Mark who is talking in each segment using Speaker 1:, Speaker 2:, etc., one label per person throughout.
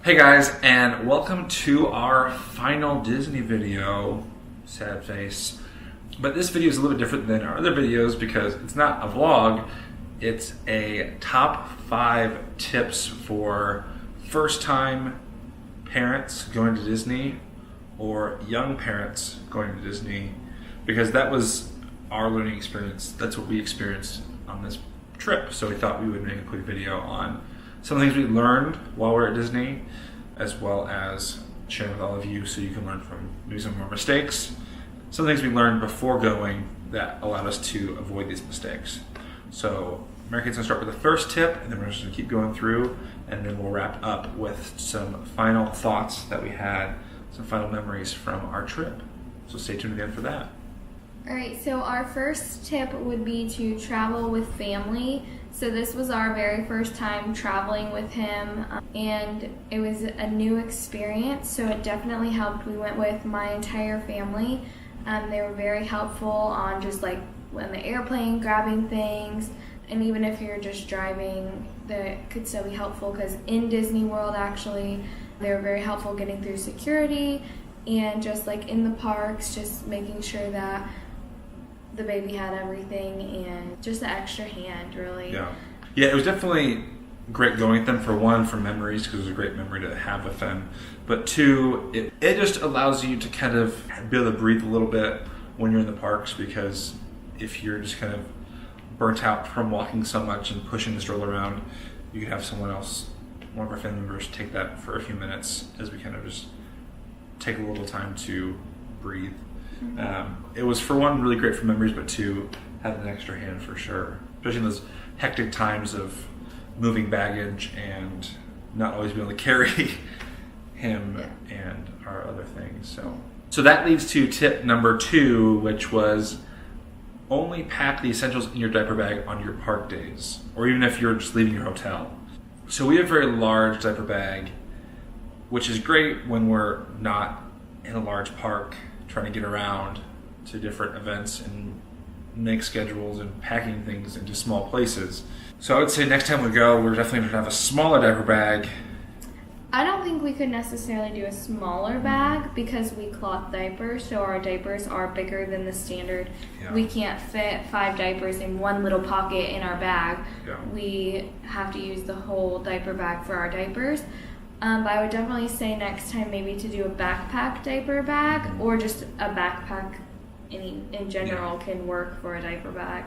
Speaker 1: Hey guys, and welcome to our final Disney video. Sad face. But this video is a little bit different than our other videos because it's not a vlog, it's a top 5 tips for first time parents going to Disney or young parents going to Disney, because that was our learning experience. That's what we experienced on this trip. So we thought we would make a quick video on some things we learned while we were at Disney, as well as sharing with all of you so you can learn from maybe some of our mistakes. Some things we learned before going that allowed us to avoid these mistakes. So Mary Kate's gonna start with the first tip, and then we're just gonna keep going through, and then we'll wrap up with some final thoughts that we had, some final memories from our trip. So stay tuned again for that.
Speaker 2: Alright, so our first tip would be to travel with family. So this was our very first time traveling with him, and it was a new experience, so it definitely helped. We went with my entire family. They were very helpful on just like on the airplane, grabbing things, and even if you're just driving, that could still be helpful, because in Disney World actually, they were very helpful getting through security and just like in the parks, just making sure that the baby had everything and just the extra hand, really.
Speaker 1: Yeah, it was definitely great going with them, for one, for memories, because it was a great memory to have with them, but two, it just allows you to kind of be able to breathe a little bit when you're in the parks, because if you're just kind of burnt out from walking so much and pushing the stroller around, you could have someone else, one of our family members, take that for a few minutes as we kind of just take a little time to breathe. It was, for one, really great for memories, but two, having an extra hand for sure, especially in those hectic times of moving baggage and not always being able to carry him and our other things. So that leads to tip number 2, which was only pack the essentials in your diaper bag on your park days, or even if you're just leaving your hotel. So we have a very large diaper bag, which is great when we're not in a large park trying to get around to different events and make schedules and packing things into small places. So I would say next time we go, we're definitely going to have a smaller diaper bag.
Speaker 2: I don't think we could necessarily do a smaller bag because we cloth diapers, so our diapers are bigger than the standard.
Speaker 1: Yeah.
Speaker 2: We can't fit 5 diapers in one little pocket in our bag.
Speaker 1: Yeah. We
Speaker 2: have to use the whole diaper bag for our diapers. But I would definitely say next time maybe to do a backpack diaper bag, or just a backpack in general can work for a diaper bag.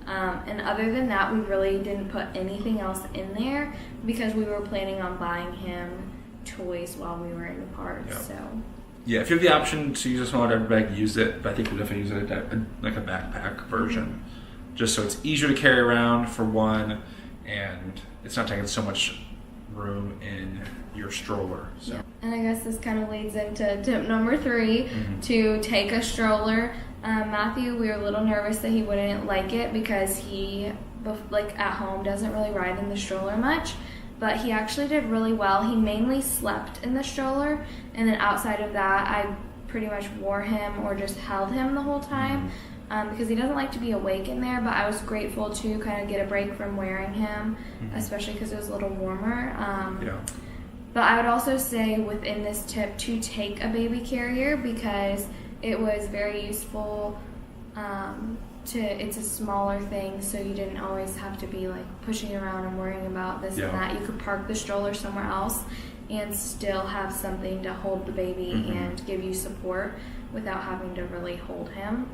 Speaker 2: And other than that, we really didn't put anything else in there because we were planning on buying him toys while we were in the park.
Speaker 1: Yeah.
Speaker 2: So
Speaker 1: yeah, if you have the option to use a smaller diaper bag, use it. But I think we'll definitely use like a backpack version, just so it's easier to carry around, for one, and it's not taking so much room in your stroller. So.
Speaker 2: Yeah. And I guess this kind of leads into tip number 3, to take a stroller. Matthew, we were a little nervous that he wouldn't like it because he, like at home, doesn't really ride in the stroller much, but he actually did really well. He mainly slept in the stroller, and then outside of that, I pretty much wore him or just held him the whole time. Because he doesn't like to be awake in there, but I was grateful to kind of get a break from wearing him, especially because it was a little warmer. But I would also say within this tip to take a baby carrier, because it was very useful. It's a smaller thing, so you didn't always have to be like pushing around and worrying about this and that. You could park the stroller somewhere else and still have something to hold the baby and give you support without having to really hold him.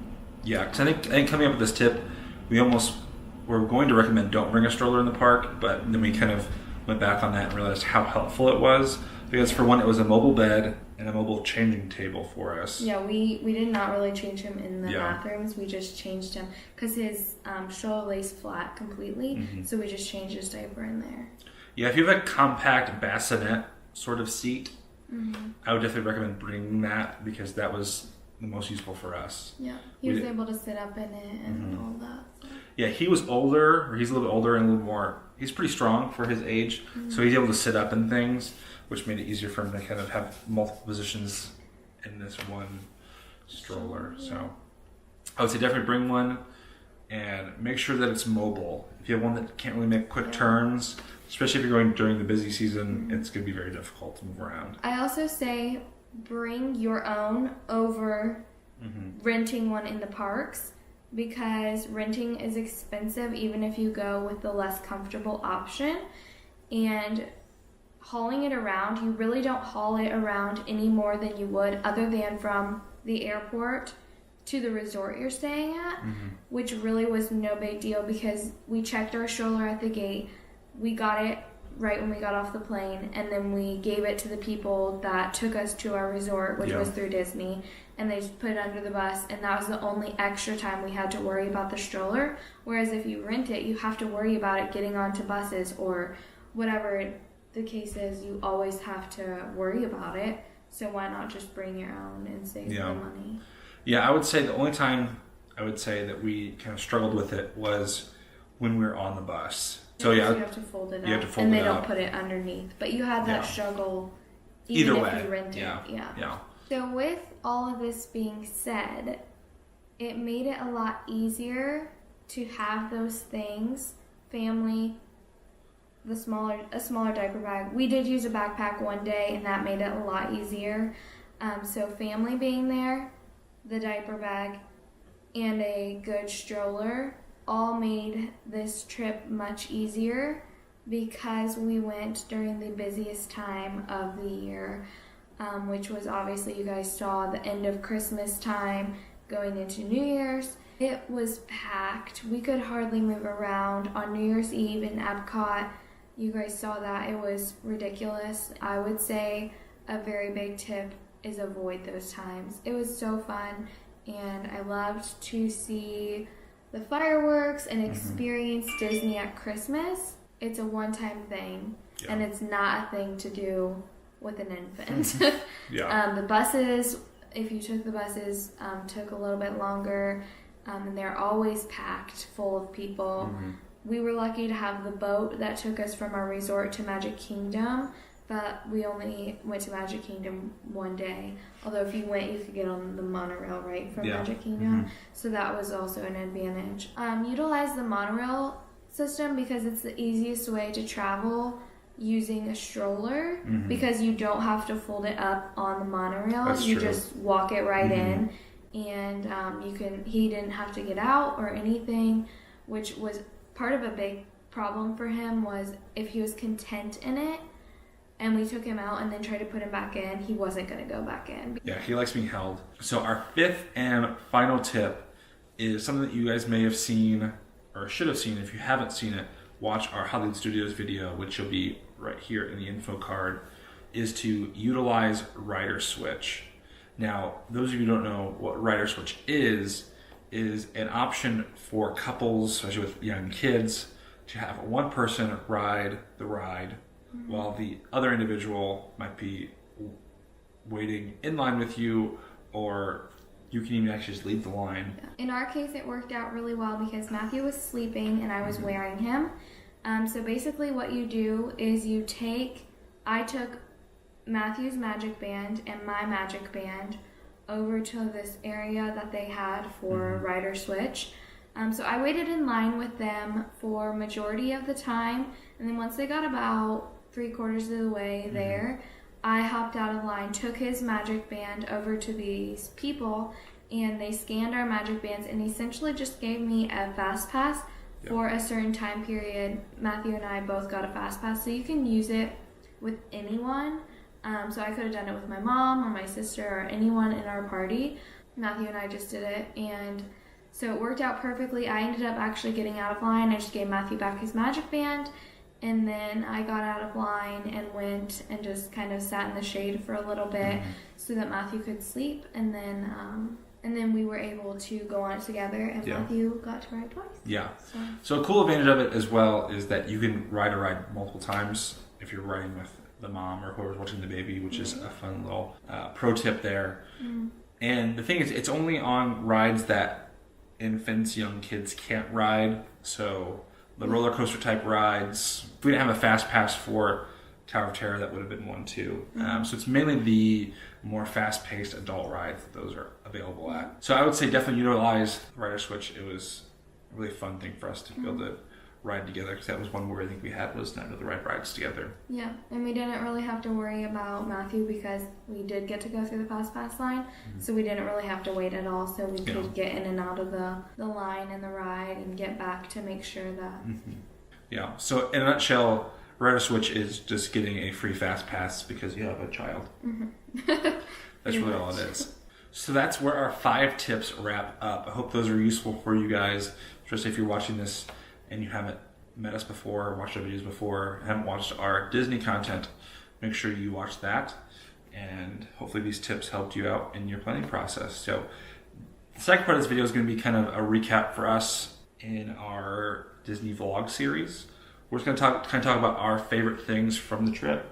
Speaker 1: Yeah, because I think coming up with this tip, we're going to recommend don't bring a stroller in the park, but then we kind of went back on that and realized how helpful it was, because for one, it was a mobile bed and a mobile changing table for us.
Speaker 2: Yeah, we did not really change him in the bathrooms. We just changed him because his stroller lays flat completely, so we just changed his diaper in there. Yeah,
Speaker 1: if you have a compact bassinet sort of seat, I would definitely recommend bringing that, because that was the most useful for us.
Speaker 2: Yeah, he was able to sit up in it and all that. So.
Speaker 1: Yeah, he's a little bit older and a little more, he's pretty strong for his age, so he's able to sit up in things, which made it easier for him to kind of have multiple positions in this one stroller. So I would say definitely bring one, and make sure that it's mobile. If you have one that can't really make quick turns, especially if you're going during the busy season, it's going to be very difficult to move around.
Speaker 2: I also say bring your own over renting one in the parks, because renting is expensive even if you go with the less comfortable option. And hauling it around, you really don't haul it around any more than you would other than from the airport to the resort you're staying at, which really was no big deal because we checked our stroller at the gate. We got it right when we got off the plane, and then we gave it to the people that took us to our resort, which was through Disney, and they just put it under the bus, and that was the only extra time we had to worry about the stroller. Whereas if you rent it, you have to worry about it getting onto buses or whatever the case is. You always have to worry about it, so why not just bring your own and save the money?
Speaker 1: Yeah, I would say the only time I would say that we kind of struggled with it was when we were on the bus. So
Speaker 2: you have to fold it up, and they don't put it underneath. But you had that struggle even if you rent it.
Speaker 1: Yeah.
Speaker 2: So with all of this being said, it made it a lot easier to have those things. Family, a smaller diaper bag. We did use a backpack one day, and that made it a lot easier. So family being there, the diaper bag, and a good stroller all made this trip much easier because we went during the busiest time of the year, which was obviously, you guys saw, the end of Christmas time going into New Year's. It was packed. We could hardly move around on New Year's Eve in Epcot. You guys saw that. It was ridiculous. I would say a very big tip is avoid those times. It was so fun, and I loved to see the fireworks and experience Disney at Christmas. It's a one-time thing, and it's not a thing to do with an infant. The buses, if you took the buses, took a little bit longer, and they're always packed full of people. We were lucky to have the boat that took us from our resort to Magic Kingdom, but we only went to Magic Kingdom one day. Although if you went, you could get on the monorail, right, from Magic Kingdom. So that was also an advantage. Utilize the monorail system because it's the easiest way to travel using a stroller, because you don't have to fold it up on the monorail.
Speaker 1: That's
Speaker 2: you
Speaker 1: true.
Speaker 2: just walk it right in, and he didn't have to get out or anything, which was part of a big problem for him. Was if he was content in it and we took him out and then tried to put him back in, he wasn't going to go back in.
Speaker 1: Yeah, he likes being held. So our fifth and final tip is something that you guys may have seen or should have seen. If you haven't seen it, watch our Hollywood Studios video, which will be right here in the info card, is to utilize Rider Switch. Now, those of you who don't know what Rider Switch is an option for couples, especially with young kids, to have one person ride the ride while the other individual might be waiting in line with you, or you can even actually just leave the line.
Speaker 2: In our case, it worked out really well because Matthew was sleeping and I was wearing him. So basically what you do is I took Matthew's magic band and my magic band over to this area that they had for Rider Switch. So I waited in line with them for majority of the time, and then once they got about 3/4 of the way there, I hopped out of line, took his magic band over to these people, and they scanned our magic bands and essentially just gave me a fast pass for a certain time period. Matthew and I both got a fast pass, so you can use it with anyone. So I could have done it with my mom or my sister or anyone in our party. Matthew and I just did it, and so it worked out perfectly. I ended up actually getting out of line. I just gave Matthew back his magic band, and then I got out of line and went and just kind of sat in the shade for a little bit so that Matthew could sleep, and then we were able to go on it together, and Matthew got to ride twice. Yeah.
Speaker 1: So a cool advantage of it as well is that you can ride a ride multiple times if you're riding with the mom or whoever's watching the baby, which is a fun little pro tip there. And the thing is, it's only on rides that infants, young kids can't ride. So the roller coaster type rides, if we didn't have a fast pass for Tower of Terror, that would have been one too. So it's mainly the more fast-paced adult rides that those are available at. So I would say definitely utilize Rider Switch. It was a really fun thing for us to be able to ride together, because that was one worry I think we had, was not the right rides together.
Speaker 2: Yeah, and we didn't really have to worry about Matthew because we did get to go through the Fast Pass line, so we didn't really have to wait at all, so we could get in and out of the line and the ride and get back to make sure that...
Speaker 1: Yeah, so in a nutshell, Ride or Switch is just getting a free Fast Pass because you have a child. That's really all it is. So that's where our 5 tips wrap up. I hope those are useful for you guys, especially if you're watching this and you haven't met us before, watched our videos before, haven't watched our Disney content. Make sure you watch that, and hopefully these tips helped you out in your planning process. So the second part of this video is going to be kind of a recap for us in our Disney vlog series. We're just going to talk about our favorite things from the trip.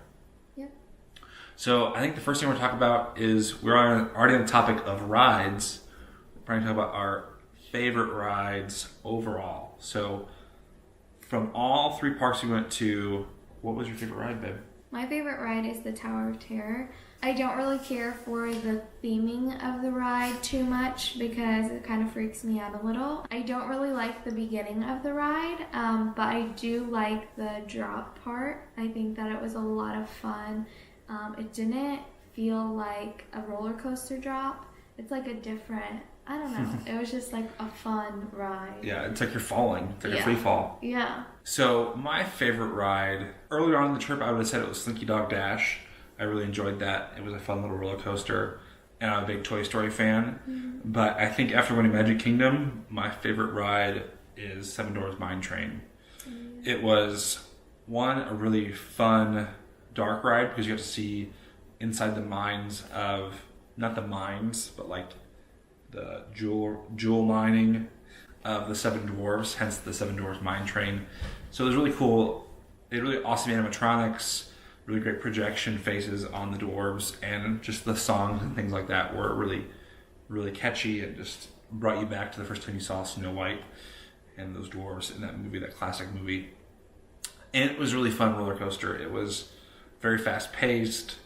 Speaker 1: So I think the first thing we're going to talk about is, we're already on the topic of rides. We're going to talk about our favorite rides overall. So from all 3 parks we went to, what was your favorite ride, babe?
Speaker 2: My favorite ride is the Tower of Terror. I don't really care for the theming of the ride too much because it kind of freaks me out a little. I don't really like the beginning of the ride, but I do like the drop part. I think that it was a lot of fun. It didn't feel like a roller coaster drop. It's like a different, I don't know. It was just like a fun ride.
Speaker 1: Yeah, it's like you're falling. It's like a free fall.
Speaker 2: Yeah.
Speaker 1: So my favorite ride, earlier on in the trip, I would have said it was Slinky Dog Dash. I really enjoyed that. It was a fun little roller coaster. And I'm a big Toy Story fan. But I think after winning Magic Kingdom, my favorite ride is Seven Dwarfs Mine Train. It was, a really fun dark ride because you got to see inside the mines of, not the mines, but like the jewel mining of the Seven Dwarfs, hence the Seven Dwarfs Mine Train. So it was really cool. They had really awesome animatronics, really great projection faces on the dwarves, and just the songs and things like that were really, really catchy and just brought you back to the first time you saw Snow White and those dwarves in that movie, that classic movie. And it was a really fun roller coaster. It was very fast paced,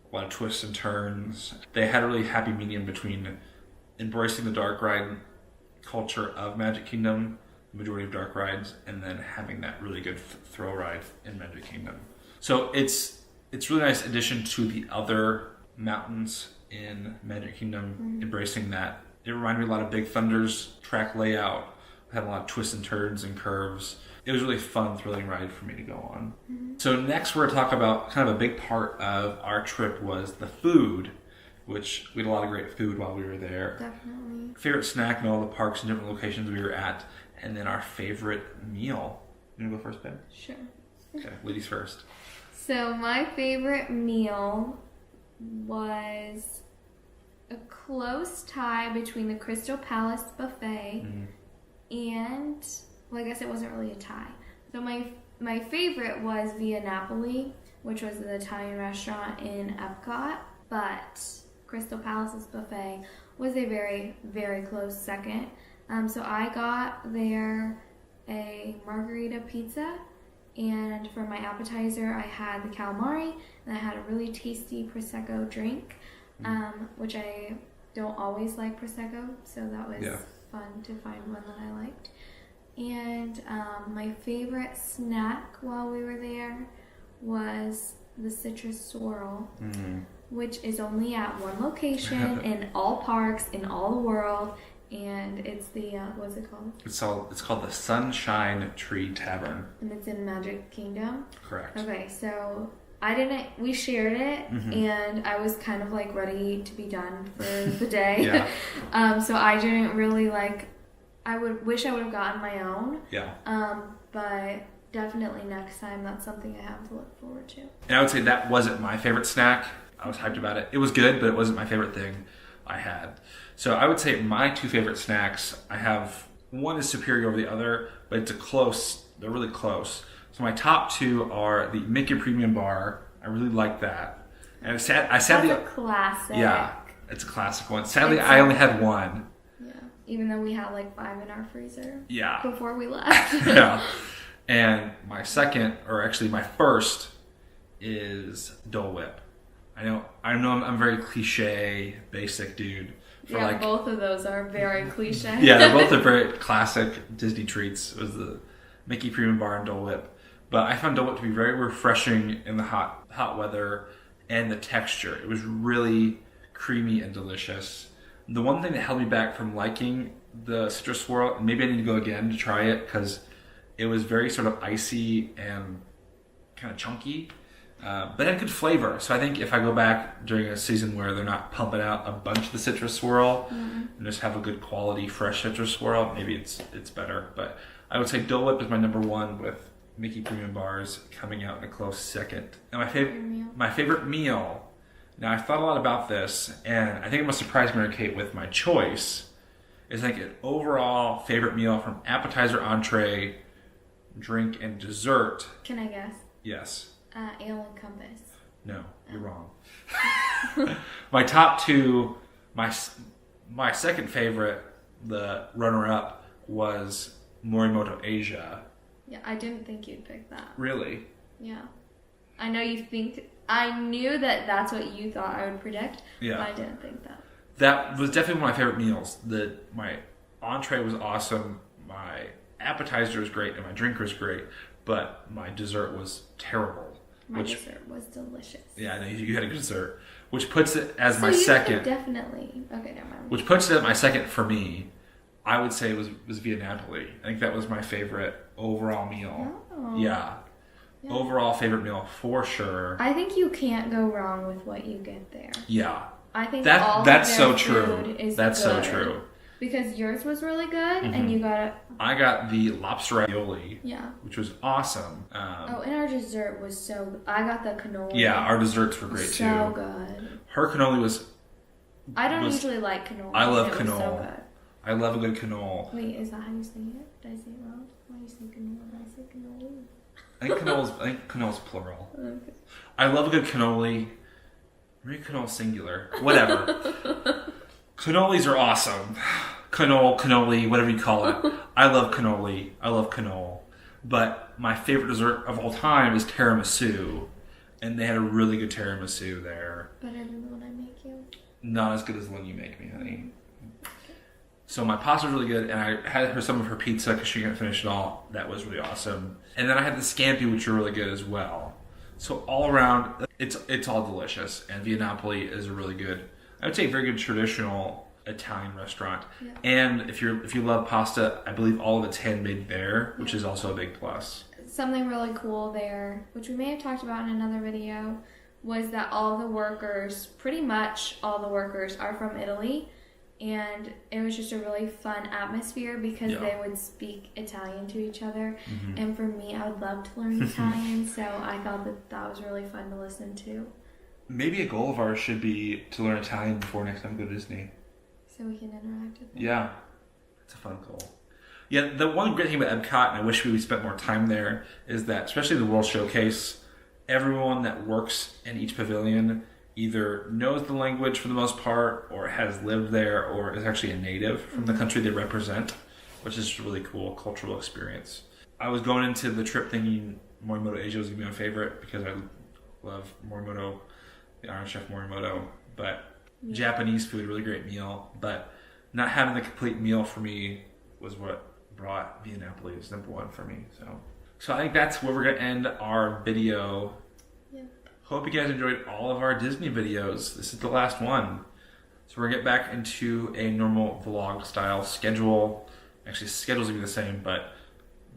Speaker 1: a lot of twists and turns. They had a really happy medium between embracing the dark ride culture of Magic Kingdom, the majority of dark rides, and then having that really good thrill ride in Magic Kingdom. So it's really nice addition to the other mountains in Magic Kingdom, embracing that. It reminded me a lot of Big Thunder's track layout. It had a lot of twists and turns and curves. It was a really fun, thrilling ride for me to go on. So next we're going to talk about kind of a big part of our trip was the food, which we had a lot of great food while we were there.
Speaker 2: Definitely.
Speaker 1: Favorite snack in all the parks and different locations we were at, and then our favorite meal. You want to go first, Ben?
Speaker 2: Sure.
Speaker 1: Okay, ladies first.
Speaker 2: So my favorite meal was a close tie between the Crystal Palace buffet and, well, I guess it wasn't really a tie. So my favorite was Via Napoli, which was the Italian restaurant in Epcot, but Crystal Palace's buffet was a very, very close second. So I got there a margarita pizza, and for my appetizer I had the calamari, and I had a really tasty Prosecco drink, which I don't always like Prosecco, so that was fun to find one that I liked. And my favorite snack while we were there was the citrus swirl, which is only at one location in all parks in all the world, and it's the what's it called? It's called
Speaker 1: the Sunshine Tree Tavern,
Speaker 2: and it's in Magic Kingdom.
Speaker 1: Correct.
Speaker 2: Okay, so we shared it, and I was kind of like ready to be done for the day. So I didn't really I wish I would have gotten my own. But definitely next time, that's something I have to look forward to.
Speaker 1: And I would say that wasn't my favorite snack. I was hyped about it. It was good, but it wasn't my favorite thing I had. So I would say my 2 favorite snacks, I have, one is superior over the other, but they're really close. So my top 2 are the Mickey Premium Bar. I really like that. And
Speaker 2: that's a classic.
Speaker 1: Yeah, it's a classic one. Sadly, I only had one.
Speaker 2: Yeah, even though we had 5 in our freezer.
Speaker 1: Yeah.
Speaker 2: Before we left.
Speaker 1: Yeah. And my second, or actually my first, is Dole Whip. I know I'm a very cliche, basic dude.
Speaker 2: Both of those are very cliche.
Speaker 1: Yeah, they're both very classic Disney treats. It was Mickey Premium Bar and Dole Whip. But I found Dole Whip to be very refreshing in the hot weather, and the texture. It was really creamy and delicious. The one thing that held me back from liking the citrus swirl, and maybe I need to go again to try it, because it was very sort of icy and kind of chunky, but it had good flavor. So I think if I go back during a season where they're not pumping out a bunch of the citrus swirl and just have a good quality fresh citrus swirl, maybe it's better. But I would say Dole Whip is my number one, with Mickey Premium Bars coming out in a close second. And my favorite meal. Now, I've thought a lot about this, and I think I'm going to surprise Mary Kate with my choice. Is like an overall favorite meal from appetizer, entree, drink, and dessert.
Speaker 2: Can I guess?
Speaker 1: Yes.
Speaker 2: Ale and Compass.
Speaker 1: No, you're wrong. My top two, my second favorite, the runner-up, was Morimoto Asia.
Speaker 2: Yeah, I didn't think you'd pick that.
Speaker 1: Really?
Speaker 2: Yeah. I know you think... I knew that that's what you thought I would predict, but I didn't think that.
Speaker 1: That was definitely one of my favorite meals. My entree was awesome, my appetizer was great, and my drink was great, but my dessert was terrible.
Speaker 2: My dessert was delicious.
Speaker 1: Yeah, I know you had a good dessert, which puts it as my
Speaker 2: you
Speaker 1: second.
Speaker 2: Definitely. Okay, never mind.
Speaker 1: Which puts it at my second for me. I would say it was Via Napoli. I think that was my favorite overall meal.
Speaker 2: Oh.
Speaker 1: Yeah. Overall favorite meal for sure.
Speaker 2: I think you can't go wrong with what you get there.
Speaker 1: Yeah.
Speaker 2: I think
Speaker 1: that's so true.
Speaker 2: That's
Speaker 1: so true.
Speaker 2: Because yours was really good, and you got...
Speaker 1: I got the lobster ravioli, which was awesome.
Speaker 2: And our dessert was so good. I got the cannoli.
Speaker 1: Yeah, our desserts were great too.
Speaker 2: So good.
Speaker 1: Her cannoli was...
Speaker 2: I don't usually like cannoli.
Speaker 1: I love cannoli.
Speaker 2: Was so good.
Speaker 1: I love a good cannoli.
Speaker 2: Wait, is that how you say it? Did I say it wrong? Why do you say cannoli? I say cannoli.
Speaker 1: I think cannoli's plural.
Speaker 2: Okay.
Speaker 1: I love a good cannoli. Maybe cannoli singular. Whatever. Cannolis are awesome. Cannoli, whatever you call it. I love cannoli. I love cannoli. But my favorite dessert of all time is tiramisu. And they had a really good tiramisu there.
Speaker 2: Better than the one I make you?
Speaker 1: Not as good as the one you make me, honey. So my pasta was really good, and I had some of her pizza because she couldn't finish it all. That was really awesome. And then I had the scampi, which were really good as well. So all around, it's all delicious. And Via Napoli is a really good, I would say, very good traditional Italian restaurant. Yeah. And if you love pasta, I believe all of it's handmade there, which is also a big plus.
Speaker 2: Something really cool there, which we may have talked about in another video, was that pretty much all the workers are from Italy. And it was just a really fun atmosphere because they would speak Italian to each other. Mm-hmm. And for me, I would love to learn Italian, so I thought that was really fun to listen to.
Speaker 1: Maybe a goal of ours should be to learn Italian before next time we go to Disney.
Speaker 2: So we can interact with them.
Speaker 1: Yeah. It's a fun goal. Yeah, the one great thing about Epcot, and I wish we spent more time there, is that, especially the World Showcase, everyone that works in each pavilion either knows the language for the most part, or has lived there, or is actually a native from the country they represent, which is a really cool cultural experience. I was going into the trip thinking Morimoto Asia was going to be my favorite because I love Morimoto, the Iron Chef Morimoto, but Japanese food, really great meal, but not having the complete meal for me was what brought Via Napoli as number one for me. So I think that's where we're going to end our video. Hope you guys enjoyed all of our Disney videos. This is the last one. So we're going to get back into a normal vlog style schedule. Actually, schedules will be the same, but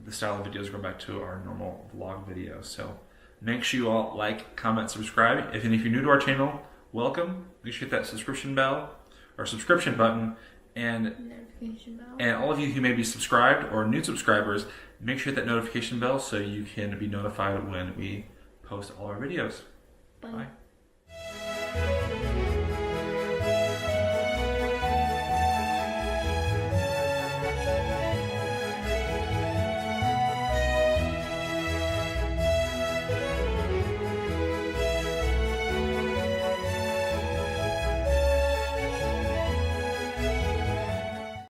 Speaker 1: the style of videos go back to our normal vlog videos. So make sure you all like, comment, subscribe. If you're new to our channel, welcome. Make sure you hit that subscription button. And
Speaker 2: notification bell.
Speaker 1: And all of you who may be subscribed or new subscribers, make sure you hit that notification bell so you can be notified when we post all our videos. Bye.